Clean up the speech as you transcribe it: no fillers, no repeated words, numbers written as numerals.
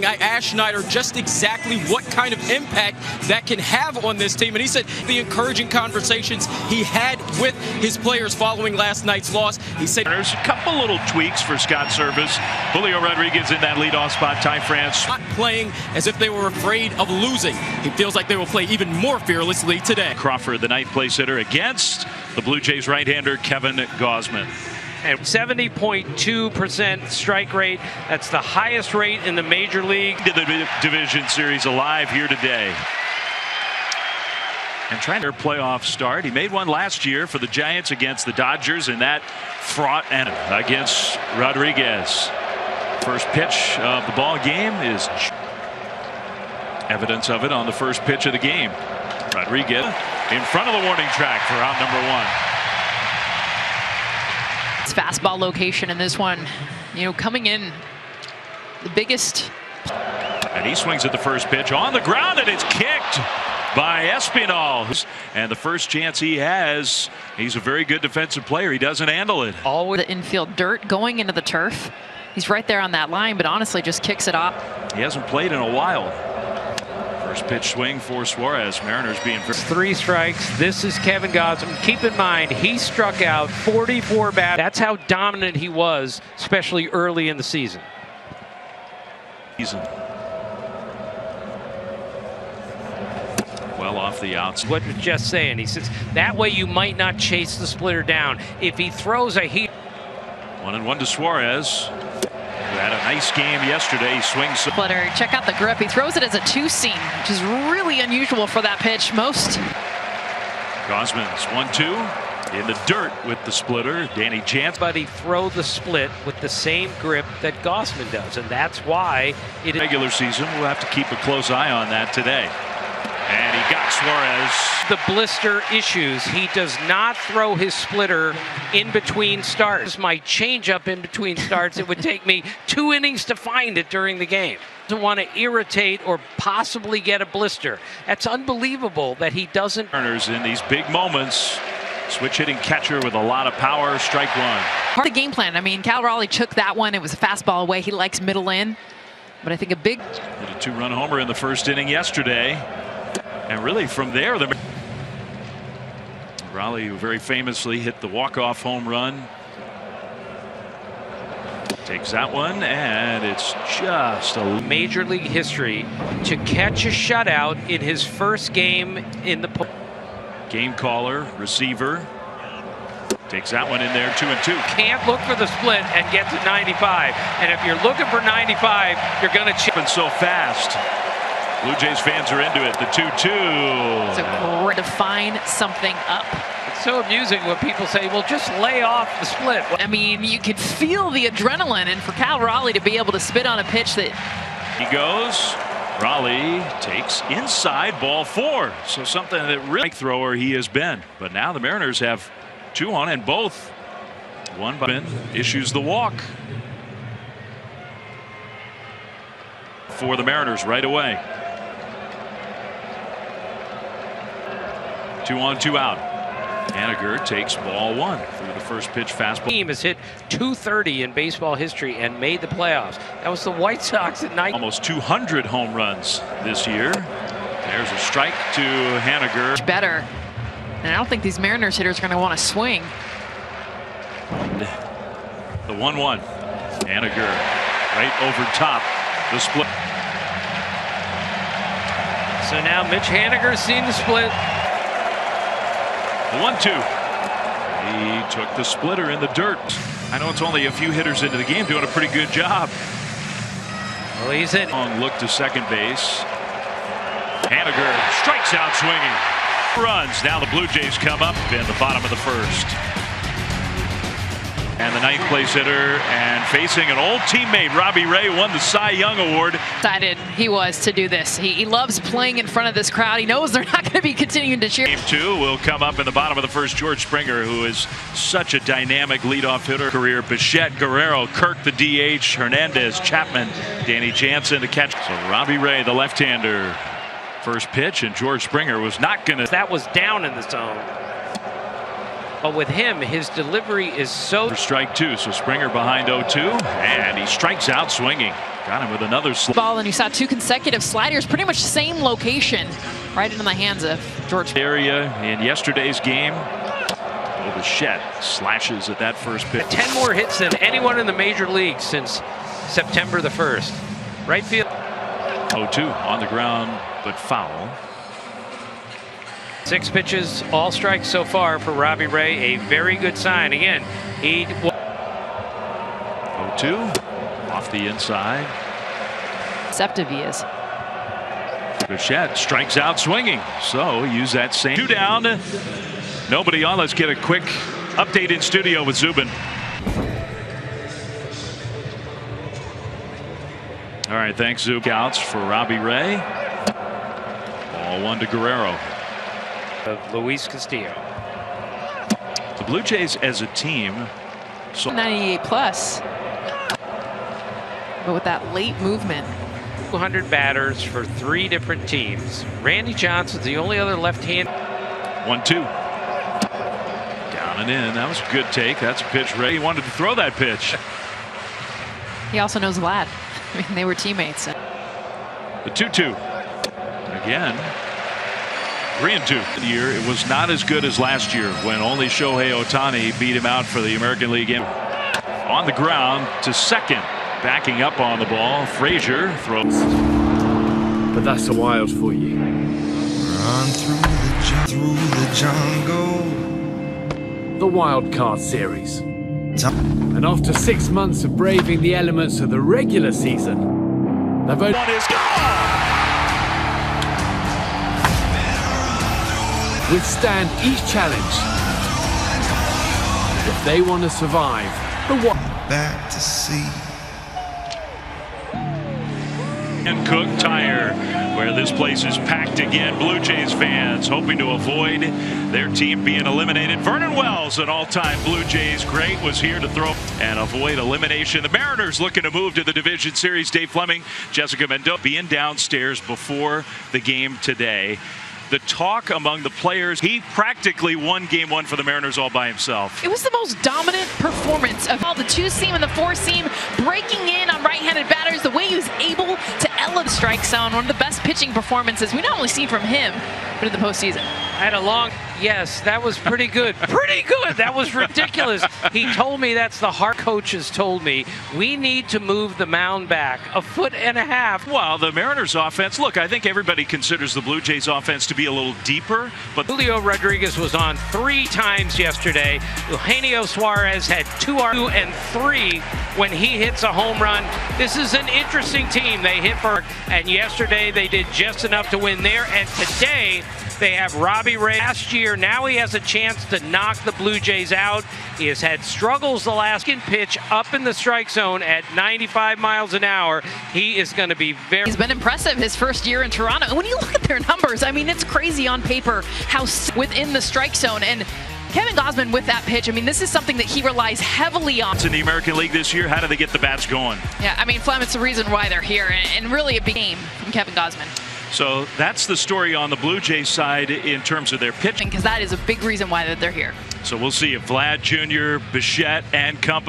Ash Schneider just exactly what kind of impact that can have on this team. And he said the encouraging conversations he had with his players following last night's loss. He said there's a couple little tweaks for Scott Service. Julio Rodriguez in that leadoff spot. Ty France not playing as if they were afraid of losing. He feels like they will play even more fearlessly today. Crawford, the ninth place hitter against the Blue Jays right-hander Kevin Gausman. And 70.2% strike rate. That's the highest rate in the major league. The division series alive here today. And trying their playoff start. He made one last year for the Giants against the Dodgers in that fraught and against Rodriguez. First pitch of the ball game is evidence of it on the first pitch of the game. Rodriguez in front of the warning track for out number one. Fastball location in this one, coming in the biggest. And he swings at the first pitch on the ground, and it's kicked by Espinal. And the first chance he has, he's a very good defensive player. He doesn't handle it. Always the infield dirt going into the turf. He's right there on that line, but honestly just kicks it off. He hasn't played in a while. First pitch swing for Suarez. Mariners being 3 strikes. This is Kevin Gausman. Keep in mind, he struck out 44 batters. That's how dominant he was, especially early in the season. Well off the outs. What was just saying, he says that way you might not chase the splitter down. If he throws a heat. 1-1 to Suarez. Who had a nice game yesterday. He swings. Splitter, check out the grip. He throws it as a 2-seam, which is really unusual for that pitch. Most. Gausman's 1-2 in the dirt with the splitter. Danny Jansen. But he throw the split with the same grip that Gausman does, and that's why it is regular season. We'll have to keep a close eye on that today. And he got Suarez. The blister issues. He does not throw his splitter in between starts. My changeup in between starts, it would take me 2 innings to find it during the game. Doesn't want to irritate or possibly get a blister. That's unbelievable that he doesn't. Mariners in these big moments. Switch hitting catcher with a lot of power. Strike one. Part of the game plan. I mean, Cal Raleigh took that one. It was a fastball away. He likes middle in. But I think a big. Hit a 2-run homer in the first inning yesterday. And really from there, Raleigh, who very famously hit the walk-off home run, takes that one, and it's just a major league history to catch a shutout in his first game in the game. Caller, receiver, takes that one in there, 2-2. Can't look for the split and get to 95. And if you're looking for 95, you're going to chip so fast. Blue Jays fans are into it. The 2-2. So define something up. It's so amusing when people say, well, just lay off the split. I mean, you could feel the adrenaline, and for Cal Raleigh to be able to spit on a pitch that. He goes. Raleigh takes inside, ball 4. So something that really thrower he has been. But now the Mariners have 2 on, and both. One by issues the walk for the Mariners right away. 2 on, 2 out. Haniger takes ball 1 through the first pitch fastball. Team has hit .230 in baseball history and made the playoffs. That was the White Sox at night. Almost 200 home runs this year. There's a strike to Haniger. Better. And I don't think these Mariners hitters are going to want to swing. The 1-1. Haniger right over top. The split. So now Mitch Haniger's seen the split. The 1-2. He took the splitter in the dirt. I know it's only a few hitters into the game, doing a pretty good job. Well, he's in. Long look to second base. Haniger strikes out swinging. Runs. Now the Blue Jays come up in the bottom of the first. And the ninth place hitter, and facing an old teammate, Robbie Ray, won the Cy Young Award. Excited he was to do this. He loves playing in front of this crowd. He knows they're not going to be continuing to cheer. Game 2 will come up in the bottom of the first. George Springer, who is such a dynamic leadoff hitter career. Bichette, Guerrero, Kirk the DH, Hernandez, Chapman, Danny Jansen to catch. So Robbie Ray, the left-hander. First pitch, and George Springer was not going to. That was down in the zone. But with him, his delivery is so. For strike two, so Springer behind 0-2, and he strikes out swinging. Got him with another ball, and you saw 2 consecutive sliders, pretty much same location, right into the hands of George. Area in yesterday's game. Bichette slashes at that first pitch. 10 more hits than anyone in the major leagues since September the 1st. Right field. 0-2 on the ground, but foul. 6 pitches, all strikes so far for Robbie Ray. A very good sign. Again, he. 0-2 off the inside. Receptive he is. Bichette strikes out swinging. So use that same. 2 down. Nobody on. Let's get a quick update in studio with Zubin. All right, thanks, Zub. Outs for Robbie Ray. Ball 1 to Guerrero. Of Luis Castillo. The Blue Jays as a team. 98 plus. But with that late movement. 200 batters for 3 different teams. Randy Johnson's the only other left-hand. 1-2. Down and in. That was a good take. That's a pitch. Ray he wanted to throw that pitch. He also knows Vlad. I mean, they were teammates. The 2-2. Again. 3-2. Year it was not as good as last year when only Shohei Ohtani beat him out for the American League game. On the ground to second. Backing up on the ball. Frazier throws. But that's the Wild for you. Run through the jungle. The Wild Card Series. And after 6 months of braving the elements of the regular season, the vote One is gone. withstand each challenge. If they want to survive, the Wild. Back to sea. And Cook Tire, where this place is packed again. Blue Jays fans hoping to avoid their team being eliminated. Vernon Wells, an all-time Blue Jays great, was here to throw and avoid elimination. The Mariners looking to move to the Division Series. Dave Fleming, Jessica Mendoza being downstairs before the game today. The talk among the players, he practically won game 1 for the Mariners all by himself. It was the most dominant performance of all the 2-seam and the 4-seam, breaking in on right-handed batters, the way he was able to elevate the strike zone. One of the best pitching performances we not only see from him, but in the postseason. I had a long. Yes, that was pretty good. Pretty good. That was ridiculous. He told me that's the heart coaches told me. We need to move the mound back 1.5 foot. Well, the Mariners offense, look, I think everybody considers the Blue Jays offense to be a little deeper, but Julio Rodriguez was on 3 times yesterday. Eugenio Suarez had 2 and 3 when he hits a home run. This is an interesting team. They hit for, and yesterday they did just enough to win there, and today they have Robbie Ray. Last year, now he has a chance to knock the Blue Jays out. He has had struggles the last pitch up in the strike zone at 95 miles an hour. He is going to be very. He's been impressive his first year in Toronto. And when you look at their numbers, I mean, it's crazy on paper how within the strike zone. And Kevin Gausman with that pitch, I mean, this is something that he relies heavily on. it's in the American League this year. How do they get the bats going? Yeah, I mean, Flem, it's the reason why they're here. And really a big game from Kevin Gausman. So that's the story on the Blue Jays side in terms of their pitching. Because that is a big reason why they're here. So we'll see if Vlad Jr., Bichette, and company